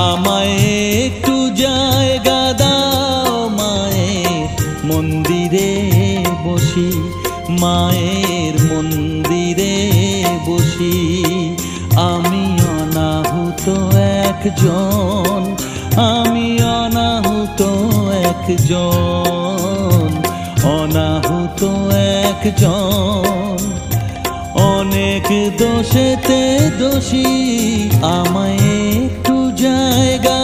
আমায় একটু জায়গা দাও মায়ের মন্দিরে বসি, মায়ের মন্দিরে বসি। আমি অনাহুত একজন, আমি অনাহুত একজন, অনাহুত একজন। অনেক দোষেতে দোষী, আমায় একটু জায়গা